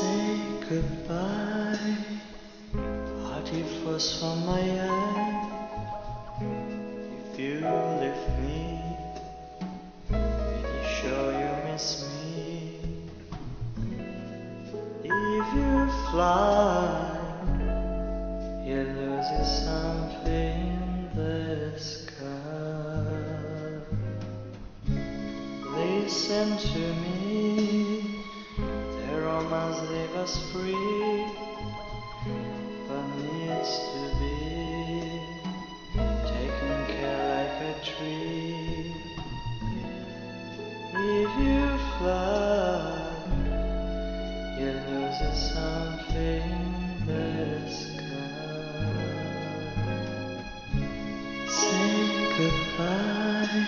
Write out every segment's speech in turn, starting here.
Say goodbye, hearty frost from my eye. If you leave me, pretty sure you miss me. If you fly, you lose something in the sky. Listen to me, the romance leave us free, but needs to be taken care like a tree. If you fly, you lose something in the sky. Say goodbye,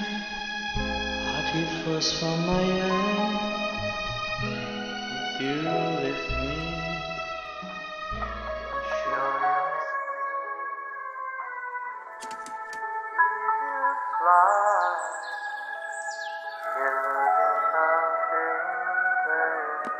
hearty frost from my eye. If you leave me, sure you miss me. If you fly, you lose something in the sky.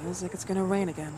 Feels like it's gonna rain again.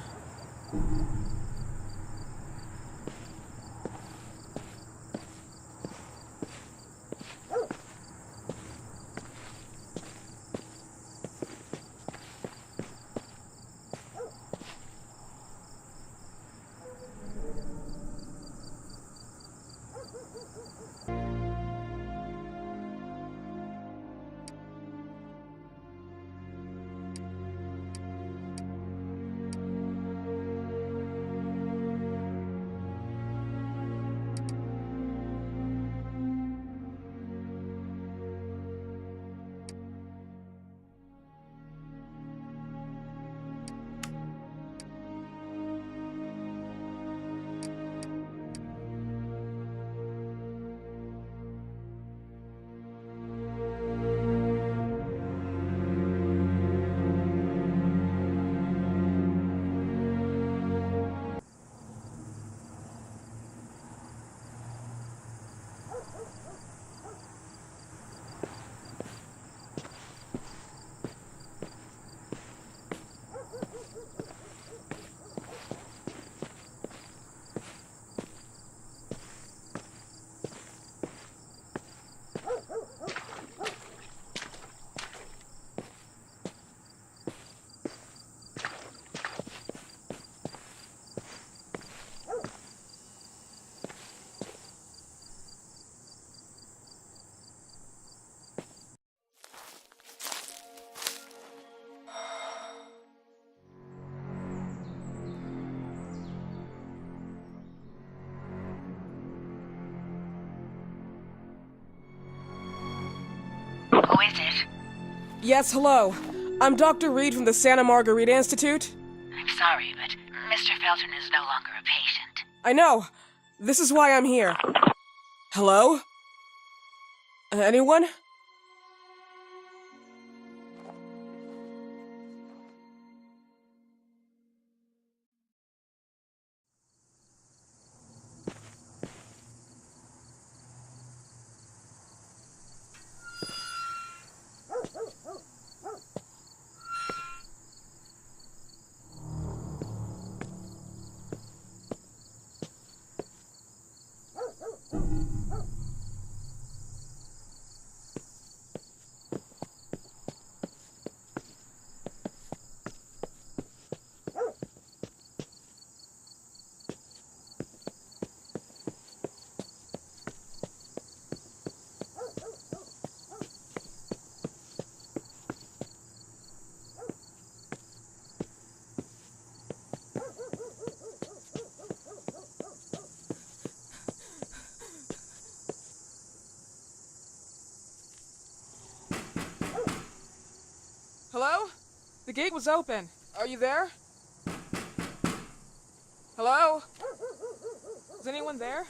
Who is it? Yes, hello. I'm Dr. Reed from the Santa Margarita Institute. I'm sorry, but Mr. Felton is no longer a patient. I know. This is why I'm here. Hello? Anyone? gate was open. Are you there? Hello? Is anyone there?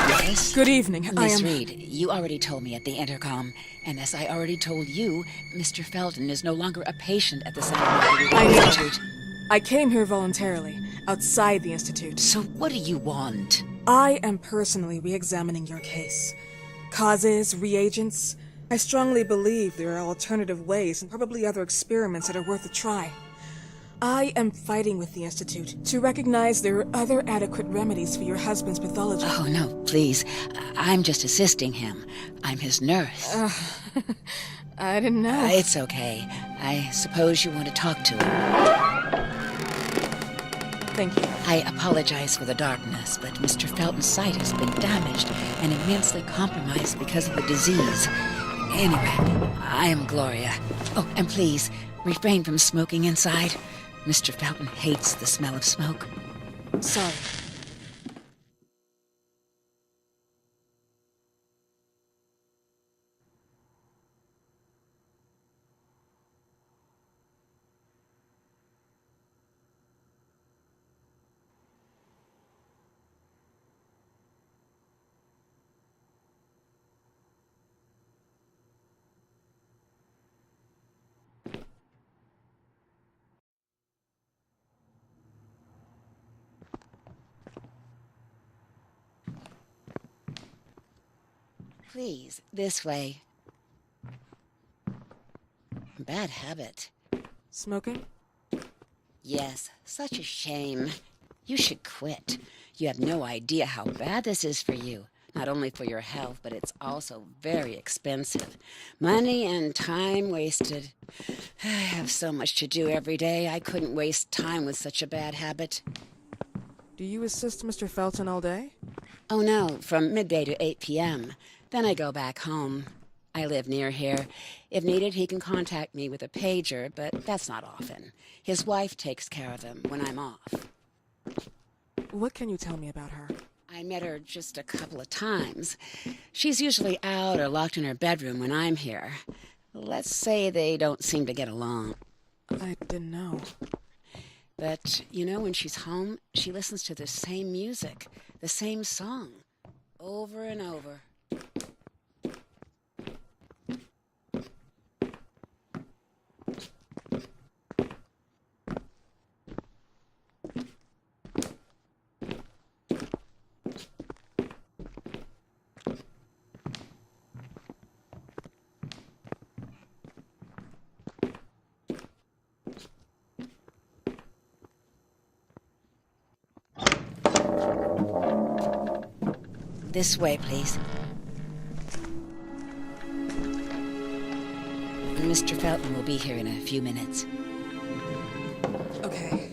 Yes? Good evening. Miss Reed, you already told me at the intercom, and as I already told you, Mr. Felton is no longer a patient at the Santa Margarita I know. Institute. I came here voluntarily, outside the Institute. So what do you want? I am personally re-examining your case. Causes, reagents. I strongly believe there are alternative ways and probably other experiments that are worth a try. I am fighting with the Institute to recognize there are other adequate remedies for your husband's pathology. Oh, no, please. I'm just assisting him. I'm his nurse. I didn't know. It's okay. I suppose you want to talk to him. Thank you. I apologize for the darkness, but Mr. Felton's sight has been damaged and immensely compromised because of the disease. Anyway, I am Gloria. Oh, and please, refrain from smoking inside. Mr. Felton hates the smell of smoke. Sorry. Please, this way. Bad habit. Smoking? Yes, such a shame. You should quit. You have no idea how bad this is for you. Not only for your health, but it's also very expensive. Money and time wasted. I have so much to do every day. I couldn't waste time with such a bad habit. Do you assist Mr. Felton all day? Oh no, from midday to 8 p.m. Then I go back home. I live near here. If needed, he can contact me with a pager, but that's not often. His wife takes care of him when I'm off. What can you tell me about her? I met her just a couple of times. She's usually out or locked in her bedroom when I'm here. Let's say they don't seem to get along. I didn't know. But, you know, when she's home, she listens to the same music, the same song, over and over. This way, please. Mr. Felton will be here in a few minutes. Okay.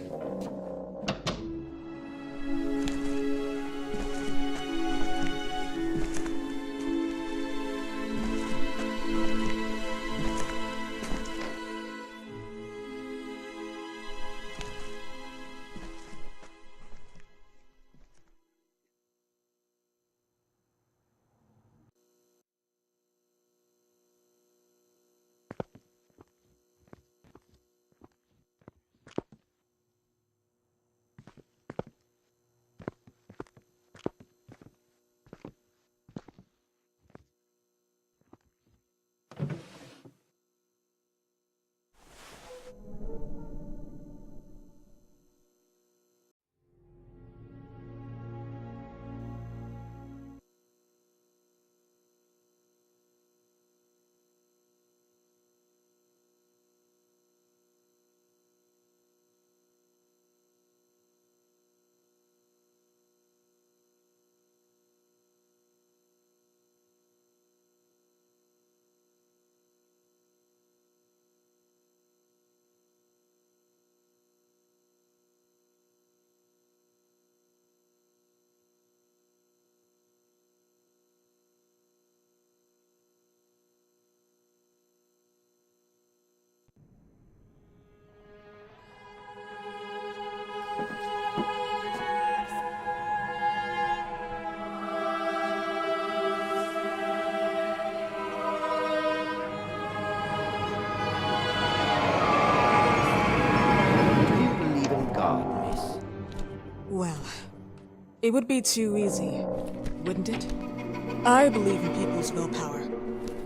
It would be too easy, wouldn't it? I believe in people's willpower.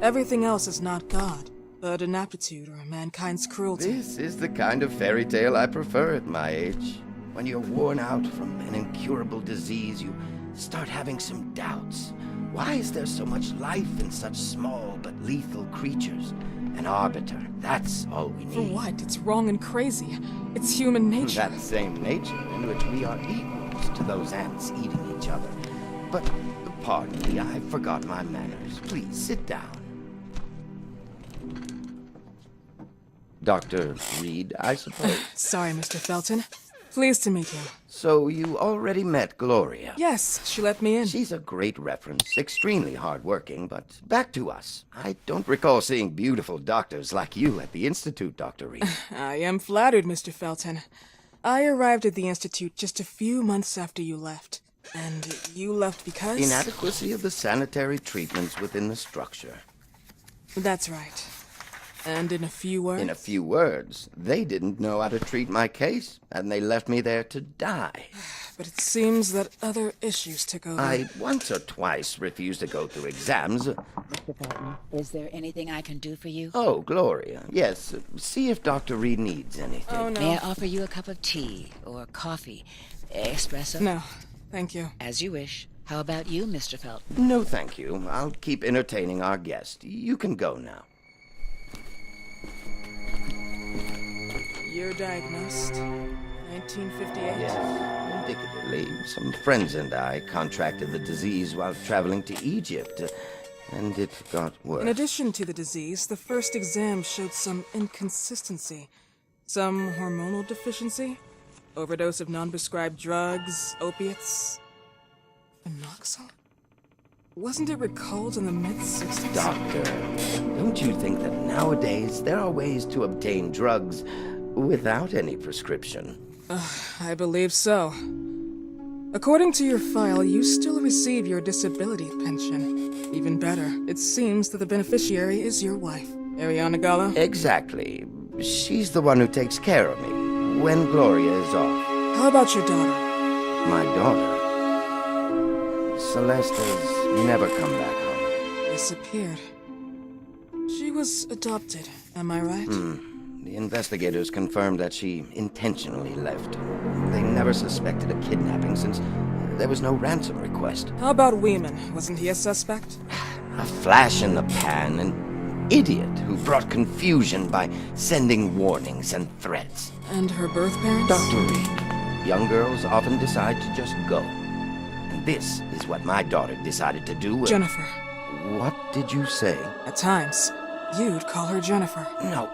Everything else is not God, but an aptitude or mankind's cruelty. This is the kind of fairy tale I prefer at my age. When you're worn out from an incurable disease, you start having some doubts. Why is there so much life in such small but lethal creatures? An arbiter, that's all we need. For what? It's wrong and crazy. It's human nature. That same nature in which we are equals to those ants eating each other. But, pardon me, I forgot my manners. Please, sit down. Dr. Reed, I suppose. Sorry, Mr. Felton. Pleased to meet you. So you already met Gloria? Yes, she let me in. She's a great reference, extremely hardworking, but back to us. I don't recall seeing beautiful doctors like you at the Institute, Dr. Reed. I am flattered, Mr. Felton. I arrived at the Institute just a few months after you left. And you left because? Inadequacy of the sanitary treatments within the structure. That's right. And in a few words? In a few words, they didn't know how to treat my case, and they left me there to die. But it seems that other issues took over. I once or twice refused to go through exams. Mr. Felton, is there anything I can do for you? Oh, Gloria, yes. See if Dr. Reed needs anything. Oh, no. May I offer you a cup of tea or coffee? Espresso? No, thank you. As you wish. How about you, Mr. Felton? No, thank you. I'll keep entertaining our guest. You can go now. Year diagnosed, 1958. Yes, indicatively, some friends and I contracted the disease while traveling to Egypt, and it got worse. In addition to the disease, the first exam showed some inconsistency. Some hormonal deficiency, overdose of non-prescribed drugs, opiates, phenoxyl? Wasn't it recalled in the mid-60s? Doctor, don't you think that nowadays there are ways to obtain drugs without any prescription? I believe so. According to your file, you still receive your disability pension. Even better, it seems that the beneficiary is your wife, Ariana Gallo. Exactly. She's the one who takes care of me when Gloria is off. How about your daughter? My daughter? Celeste has never come back home. Disappeared. She was adopted, am I right? The investigators confirmed that she intentionally left. They never suspected a kidnapping since there was no ransom request. How about Weeman? Wasn't he a suspect? A flash in the pan, an idiot who brought confusion by sending warnings and threats. And her birth parents? Dr. Reed, young girls often decide to just go. And This is what my daughter decided to do. Jennifer. What did you say? At times, you'd call her Jennifer. No,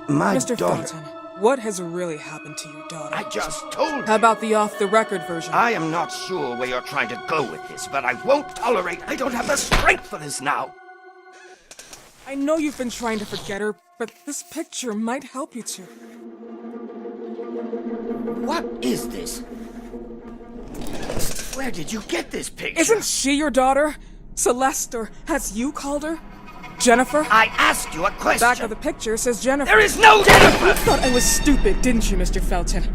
my Mr. daughter. Felton, what has really happened to your daughter? I just told you. How about the off-the-record version? I am not sure where you're trying to go with this, but I won't tolerate. I don't have the strength for this now. I know you've been trying to forget her, but this picture might help you to. What is this? Where did you get this picture? Isn't she your daughter? Celeste, or as you called her? Jennifer? I asked you a question. Back of the picture says Jennifer. There is no Jennifer! You thought I was stupid, didn't you, Mr. Felton?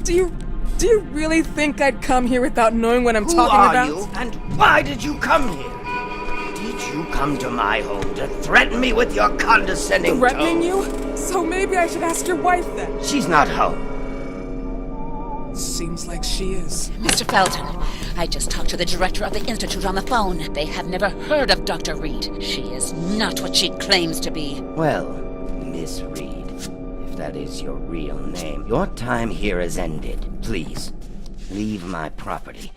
Do you really think I'd come here without knowing what I'm talking about? Who are you, and why did you come here? Did you come to my home to threaten me with your condescending Threatening tone? you? So maybe I should ask your wife then. She's not home. Seems like she is. Mr. Felton, I just talked to the director of the Institute on the phone. They have never heard of Dr. Reed. She is not what she claims to be. Well, Miss Reed, if that is your real name, your time here has ended. Please, leave my property.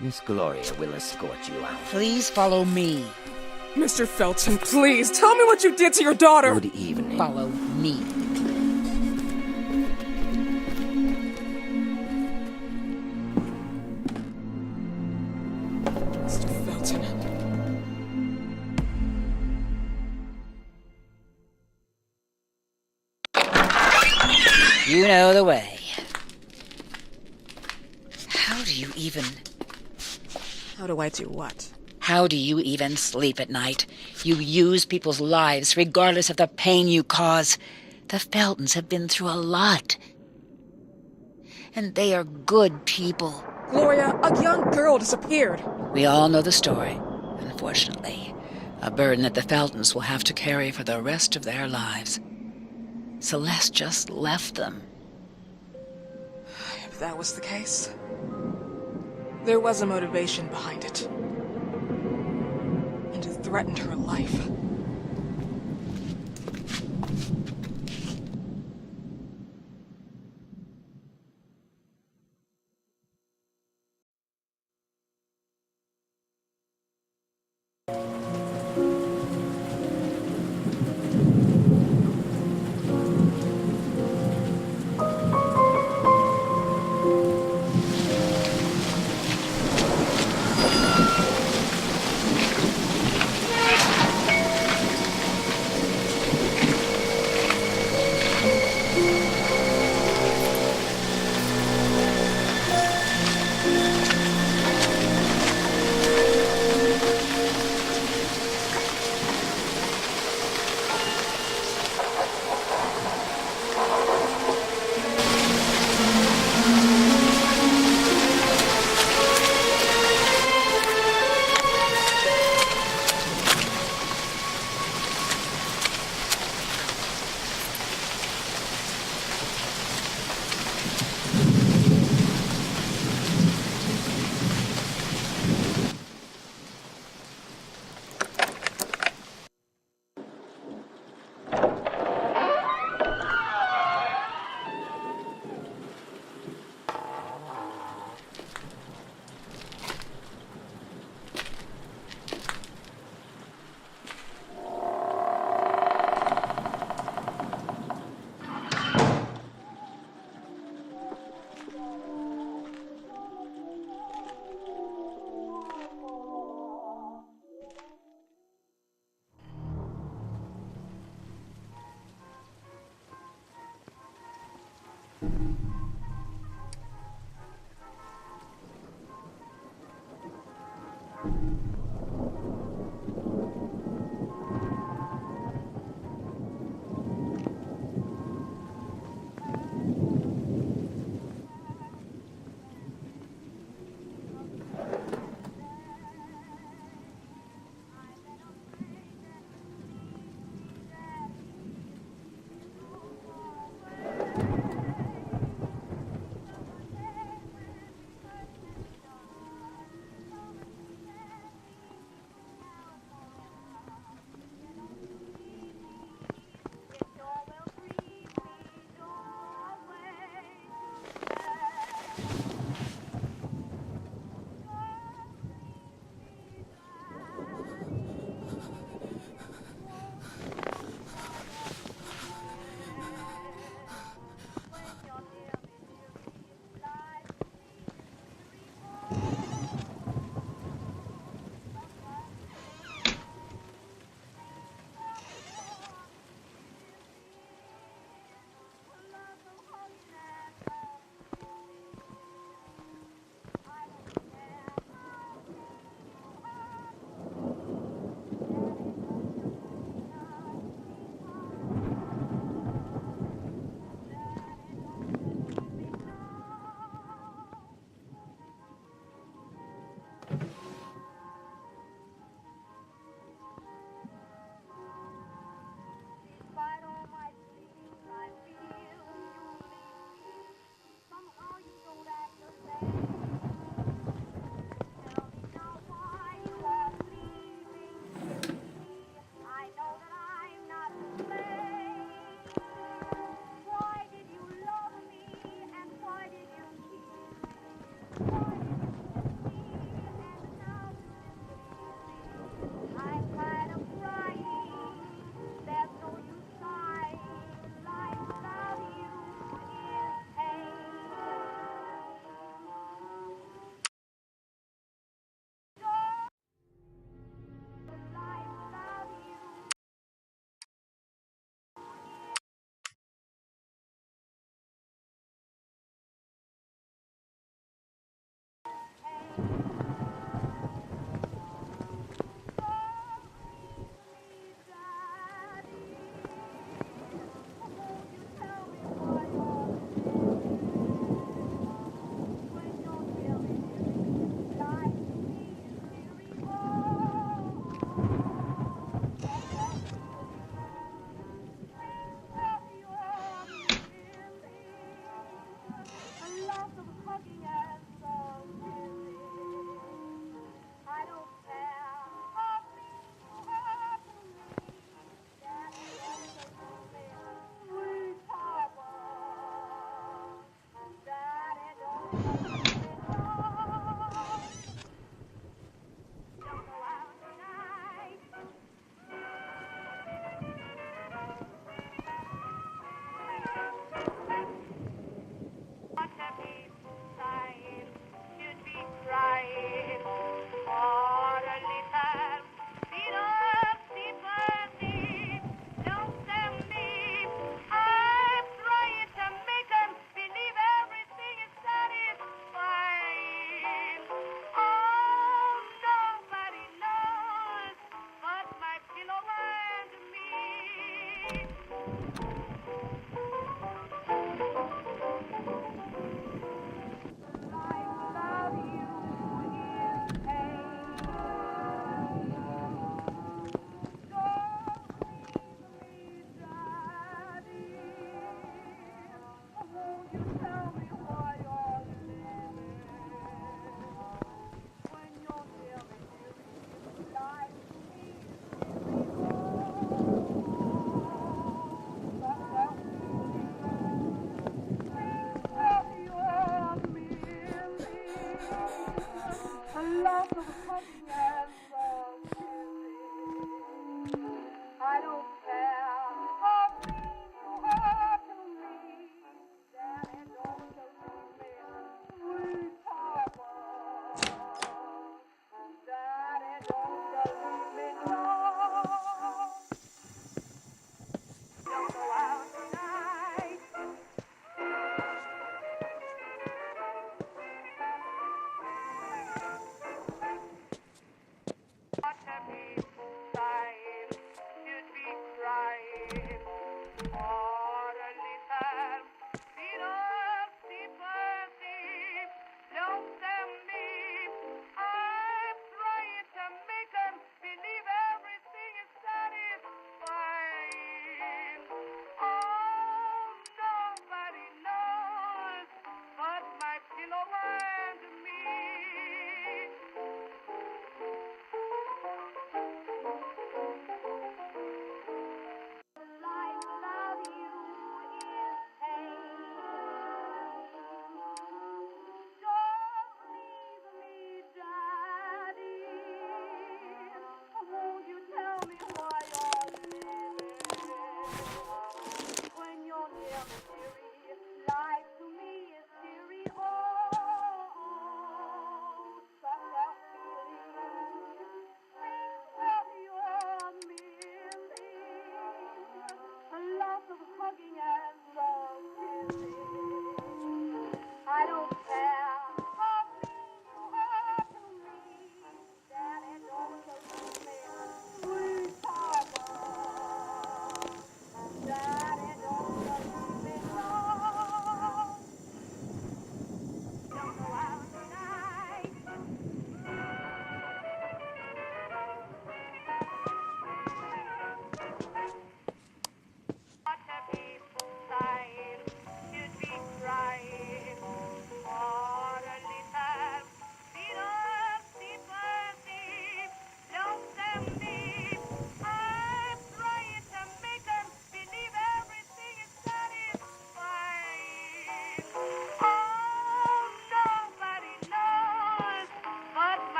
Miss Gloria will escort you out. Please follow me. Mr. Felton, please, tell me what you did to your daughter! Good evening. Follow me. Mr. Felton. You know the way. How do you even... How do I do what? How do you even sleep at night? You use people's lives regardless of the pain you cause. The Feltons have been through a lot. And they are good people. Gloria, a young girl disappeared. We all know the story, unfortunately. A burden that the Feltons will have to carry for the rest of their lives. Celeste just left them. If that was the case, there was a motivation behind it. And it threatened her life.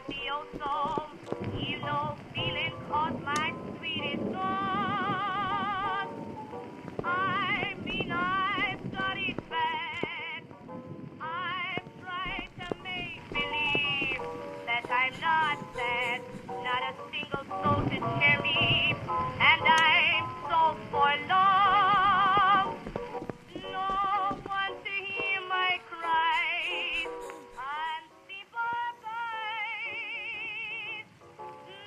mafioso. You know, feeling caught my sweetest thought. I mean, I've studied facts. I've tried to make believe that I'm not sad. Not a single soul to cheer me. And I'm so forlorn. No one to hear my cries. Unsympathized.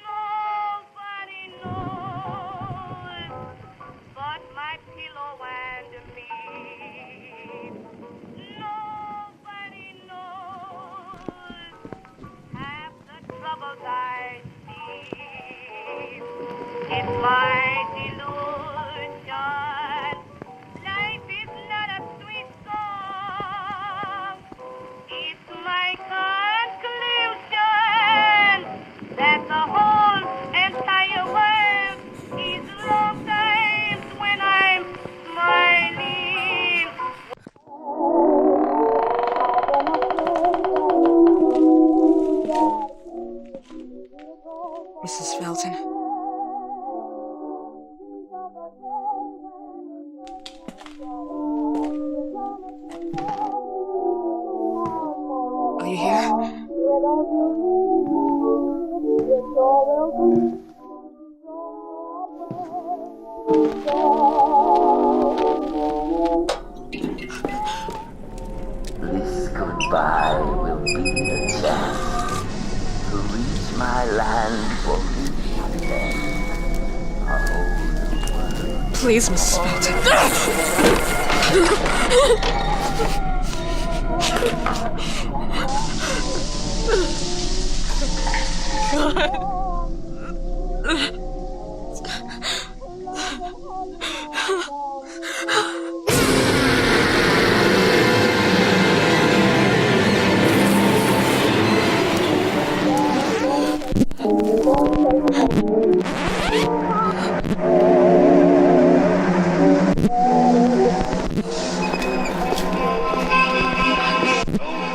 Nobody knows but my pillow and me. Nobody knows half the troubles I see. It's my delusion. Life is not a sweet song. It's my conclusion that the whole entire world is long times when I'm smiling. Mrs. Felton. Are you here? This goodbye will be the chance to reach my land for me again. Please, Mrs. Felton.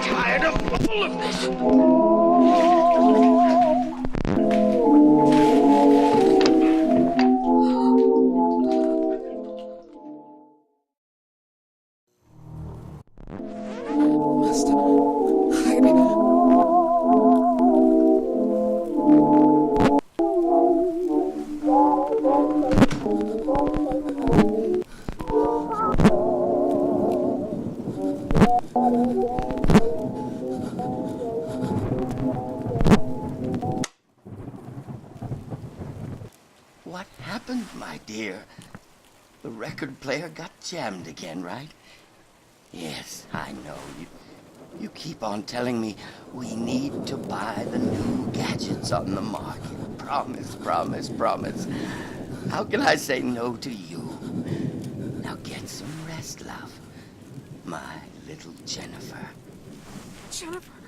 Tired of all of this. Must hide. What happened, my dear? The record player got jammed again, right? Yes, I know. You keep on telling me we need to buy the new gadgets on the market. Promise, promise, promise. How can I say no to you? Now get some rest, love. My little Jennifer. Jennifer.